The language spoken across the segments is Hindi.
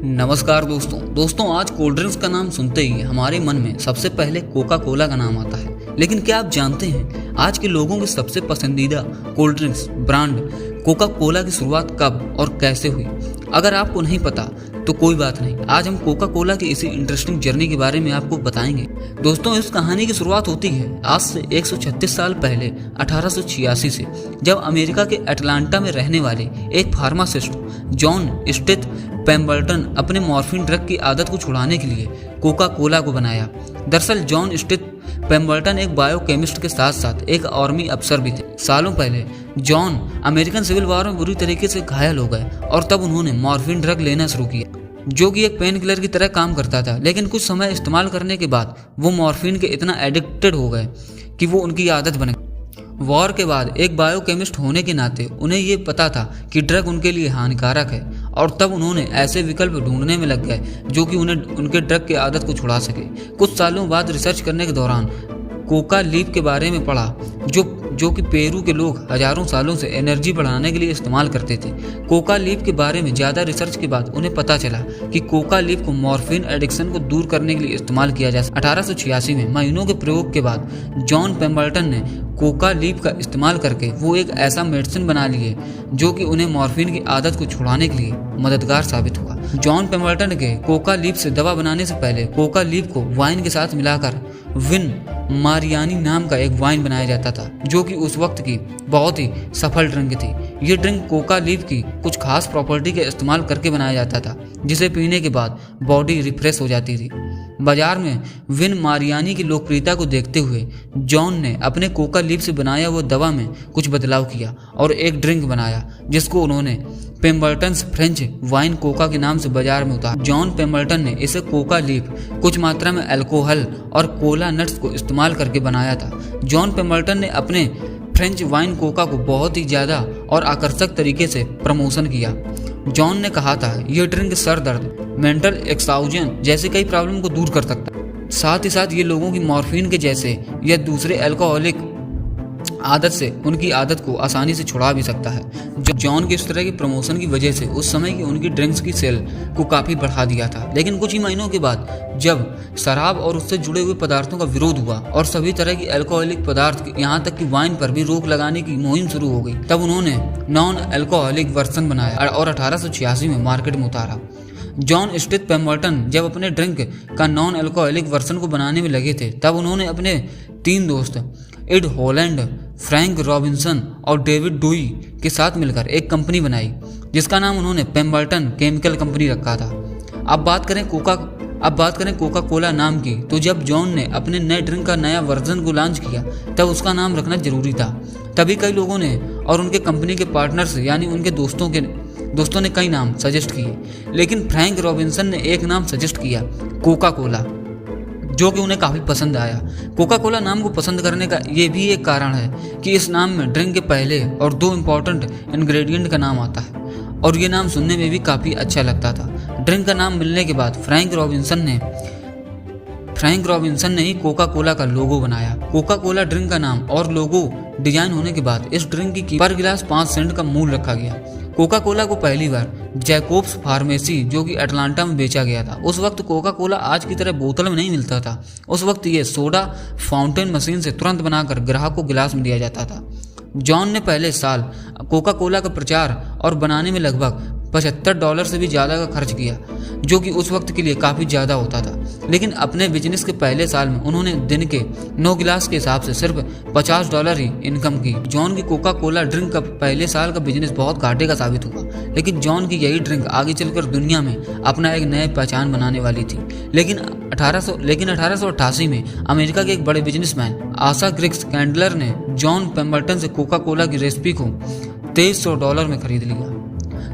नमस्कार दोस्तों आज कोल्ड ड्रिंक्स का नाम सुनते ही हमारे मन में सबसे पहले कोका कोला का नाम आता है। लेकिन क्या आप जानते हैं आज के लोगों की सबसे पसंदीदा cold drinks brand Coca Cola की शुरुआत कब और कैसे हुई? अगर आपको नहीं पता तो कोई बात नहीं, आज हम कोका कोला की इसी इंटरेस्टिंग जर्नी के बारे में आपको बताएंगे। दोस्तों, इस कहानी की शुरुआत होती है आज से 136 साल पहले 1886 से, जब अमेरिका के अटलांटा में रहने वाले एक फार्मासिस्ट जॉन स्टेथ पेम्बल्टन अपने मॉर्फिन ड्रग की आदत को छुड़ाने के लिए कोका कोला को बनाया। दरअसल जॉन स्टेथ पेम्बल्टन एक बायोकेमिस्ट के साथ साथ एक आर्मी अफसर भी थे। सालों पहले जॉन अमेरिकन सिविल वॉर में बुरी तरीके से घायल हो गए और तब उन्होंने मॉर्फिन ड्रग लेना शुरू किया, जो कि एक पेन किलर की तरह काम करता था। लेकिन कुछ समय इस्तेमाल करने के बाद वो मॉर्फिन के इतना एडिक्टेड हो गए कि वो उनकी आदत बन गई। वॉर के बाद एक बायोकेमिस्ट होने के नाते उन्हें ये पता था कि ड्रग उनके लिए हानिकारक है, और तब उन्होंने ऐसे विकल्प ढूंढने में लग गए जो कि उन्हें उनके ड्रग की आदत को छुड़ा सके। कुछ सालों बाद रिसर्च करने के दौरान कोका लीफ के बारे में पढ़ा, जो कि पेरू के लोग हजारों सालों से एनर्जी बढ़ाने के लिए इस्तेमाल करते थे। कोका लीफ के बारे में ज़्यादा रिसर्च के बाद उन्हें पता चला कि कोका लीफ को मॉर्फिन एडिक्शन को दूर करने के लिए इस्तेमाल किया जा सकता। 1886 में महीनों के प्रयोग के बाद जॉन पेम्बल्टन ने कोका लीफ का इस्तेमाल करके वो एक ऐसा मेडिसिन बना लिए जो कि उन्हें मॉर्फिन की आदत को छुड़ाने के लिए मददगार साबित हुआ। जॉन पेम्बल्टन के कोका लीफ से दवा बनाने से पहले कोका लीफ को वाइन के साथ मिलाकर विन मारियानी नाम का एक वाइन बनाया जाता था, जो कि उस वक्त की बहुत ही सफल ड्रिंक थी। ये ड्रिंक कोका लीफ की कुछ खास प्रॉपर्टी का इस्तेमाल करके बनाया जाता था, जिसे पीने के बाद बॉडी रिफ्रेश हो जाती थी। बाजार में विन मारियानी की लोकप्रियता को देखते हुए जॉन ने अपने कोका लीफ से बनाया वो दवा में कुछ बदलाव किया और एक ड्रिंक बनाया, जिसको उन्होंने पेम्बल्टन्स फ्रेंच वाइन कोका के नाम से बाजार में उतारा। जॉन पेम्बल्टन ने इसे कोका लीफ कुछ मात्रा में अल्कोहल और कोला नट्स को इस्तेमाल करके बनाया था। जॉन पेम्बल्टन ने अपने फ्रेंच वाइन कोका को बहुत ही ज़्यादा और आकर्षक तरीके से प्रमोशन किया। जॉन ने कहा था यह ड्रिंक सर दर्द, मेंटल एक्साउजन जैसे कई प्रॉब्लम को दूर कर सकता है। साथ ही साथ ये लोगों की मॉर्फिन के जैसे या दूसरे अल्कोहलिक आदत से उनकी आदत को आसानी से छुड़ा भी सकता है। जॉन के इस तरह की प्रमोशन की वजह से उस समय की उनकी ड्रिंक्स की सेल को काफ़ी बढ़ा दिया था। लेकिन कुछ ही महीनों के बाद जब शराब और उससे जुड़े हुए पदार्थों का विरोध हुआ और सभी तरह की अल्कोहलिक पदार्थ यहाँ तक कि वाइन पर भी रोक लगाने की मुहिम शुरू हो गई, तब उन्होंने नॉन अल्कोहलिक वर्जन बनाया और 1886 में मार्केट में उतारा। जॉन स्टेथ पेम्बल्टन जब अपने ड्रिंक का नॉन अल्कोहलिक वर्जन को बनाने में लगे थे, तब उन्होंने अपने 3 दोस्त एड हॉलैंड, फ्रैंक रॉबिन्सन और डेविड डुई के साथ मिलकर एक कंपनी बनाई, जिसका नाम उन्होंने पेम्बल्टन केमिकल कंपनी रखा था। अब बात करें कोका कोला नाम की, तो जब जॉन ने अपने नए ड्रिंक का नया वर्जन को लॉन्च किया, तब उसका नाम रखना जरूरी था। तभी कई लोगों ने और उनके कंपनी के पार्टनर्स यानी उनके दोस्तों ने कई नाम सजेस्ट किए, लेकिन फ्रैंक रॉबिन्सन ने एक नाम सजेस्ट किया, कोका कोला, जो कि उन्हें काफ़ी पसंद आया। कोका कोला नाम को पसंद करने का ये भी एक कारण है कि इस नाम में ड्रिंक के पहले और 2 इम्पॉर्टेंट इंग्रेडिएंट का नाम आता है, और ये नाम सुनने में भी काफ़ी अच्छा लगता था। ड्रिंक का नाम मिलने के बाद फ्रैंक रॉबिन्सन ने ही कोका कोला का लोगो बनाया। कोका कोला ड्रिंक का नाम और लोगो डिजाइन होने के बाद इस ड्रिंक की पर गिलास 5 सेंट का मूल्य रखा गया। कोका कोला को पहली बार जैकोब्स फार्मेसी, जो कि अटलांटा में बेचा गया था। उस वक्त कोका कोला आज की तरह बोतल में नहीं मिलता था। उस वक्त ये सोडा फाउंटेन मशीन से तुरंत बनाकर ग्राहक को गिलास में दिया जाता था। जॉन ने पहले साल कोका कोला का प्रचार और बनाने में लगभग $75 से भी ज़्यादा का खर्च किया, जो कि उस वक्त के लिए काफ़ी ज़्यादा होता था। लेकिन अपने बिजनेस के पहले साल में उन्होंने दिन के 9 गिलास के हिसाब से सिर्फ $50 ही इनकम की। जॉन की कोका कोला ड्रिंक का पहले साल का बिजनेस बहुत घाटे का साबित हुआ, लेकिन जॉन की यही ड्रिंक आगे चलकर दुनिया में अपना एक नया पहचान बनाने वाली थी। लेकिन 1888 में अमेरिका के एक बड़े बिजनेसमैन आशा ग्रिग्स कैंडलर ने जॉन पेम्बल्टन से कोका कोला की रेसिपी को $2300 में खरीद लिया।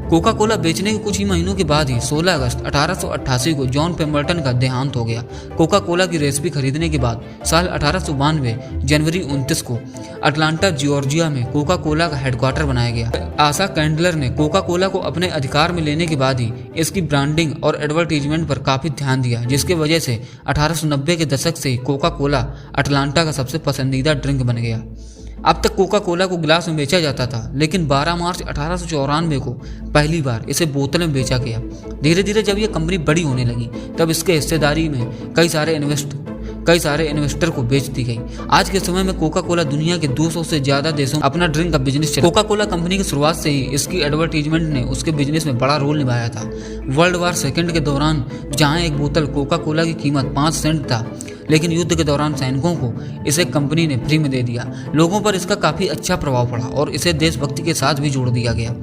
कोका कोला बेचने के कुछ ही महीनों के बाद ही 16 अगस्त 1888 को जॉन पेम्बल्टन का देहांत हो गया। कोका कोला की रेसिपी खरीदने के बाद साल 1892 जनवरी 29 को अटलांटा जॉर्जिया में कोका कोला का हेडक्वार्टर बनाया गया। आशा कैंडलर ने कोका कोला को अपने अधिकार में लेने के बाद ही इसकी ब्रांडिंग और एडवर्टीजमेंट पर काफ़ी ध्यान दिया, जिसकी वजह से 1890 के दशक से ही कोका कोला अटलांटा का सबसे पसंदीदा ड्रिंक बन गया। अब तक कोका कोला को गिलास में बेचा जाता था, लेकिन 12 मार्च 1894 को पहली बार इसे बोतल में बेचा गया। धीरे धीरे जब यह कंपनी बड़ी होने लगी तब इसके हिस्सेदारी में कई सारे इन्वेस्टर को बेच दी गई। आज के समय में कोका कोला दुनिया के 200 से ज्यादा देशों में अपना ड्रिंक का बिजनेस चला। कोका कोला कंपनी की शुरुआत से ही इसकी एडवर्टीजमेंट ने उसके बिजनेस में बड़ा रोल निभाया था। वर्ल्ड वार सेकंड के दौरान जहां एक बोतल कोका कोला की कीमत 5 सेंट था, लेकिन युद्ध के दौरान सैनिकों को इसे कंपनी ने फ्री में दे दिया। लोगों पर इसका काफ़ी अच्छा प्रभाव पड़ा और इसे देशभक्ति के साथ भी जोड़ दिया गया,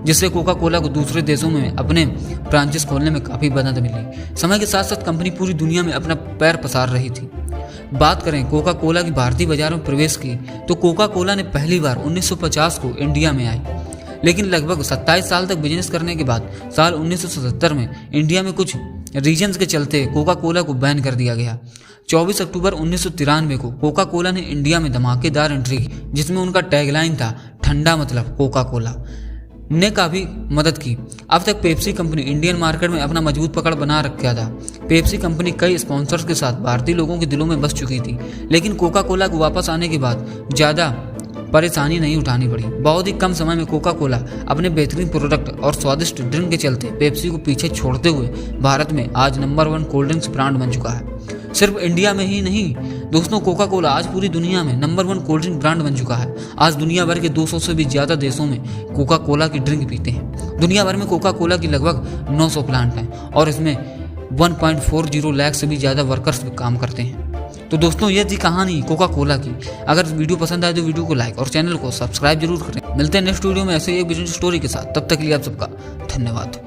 जिससे कोका कोला को दूसरे देशों में अपने ब्रांचेस खोलने में काफ़ी मदद मिली। समय के साथ साथ कंपनी पूरी दुनिया में अपना पैर पसार रही थी। बात करें कोका कोला की भारतीय बाजार में प्रवेश की, तो कोका कोला ने पहली बार 1950 को इंडिया में आई, लेकिन लगभग 27 साल तक बिजनेस करने के बाद साल 1977 में इंडिया में कुछ रीजन्स के चलते कोका कोला को बैन कर दिया गया। 24 अक्टूबर 1993 को कोका कोला ने इंडिया में धमाकेदार एंट्री की, जिसमें उनका टैगलाइन था ठंडा मतलब कोका कोला, ने काफ़ी मदद की। अब तक पेप्सी कंपनी इंडियन मार्केट में अपना मजबूत पकड़ बना रखा था। पेप्सी कंपनी कई स्पॉन्सर्स के साथ भारतीय लोगों के दिलों में बस चुकी थी, लेकिन कोका कोला को वापस आने के बाद ज़्यादा परेशानी नहीं उठानी पड़ी। बहुत ही कम समय में कोका कोला अपने बेहतरीन प्रोडक्ट और स्वादिष्ट ड्रिंक के चलते पेप्सी को पीछे छोड़ते हुए भारत में आज नंबर 1 कोल्ड ड्रिंक्स ब्रांड बन चुका है। सिर्फ इंडिया में ही नहीं दोस्तों, कोका कोला आज पूरी दुनिया में नंबर 1 कोल्ड ड्रिंक ब्रांड बन चुका है। आज दुनिया भर के 200 से भी ज़्यादा देशों में कोका कोला की ड्रिंक पीते हैं। दुनिया भर में कोका कोला की लगभग 900 प्लांट हैं और इसमें 1.40 लाख से भी ज़्यादा वर्कर्स भी काम करते हैं। तो दोस्तों, ये थी कहानी कोका कोला की। अगर वीडियो पसंद आए तो वीडियो को लाइक और चैनल को सब्सक्राइब जरूर करें। मिलते हैं नेक्स्ट वीडियो में ऐसे ही एक बिजनेस स्टोरी के साथ। तब तक के लिए आप सबका धन्यवाद।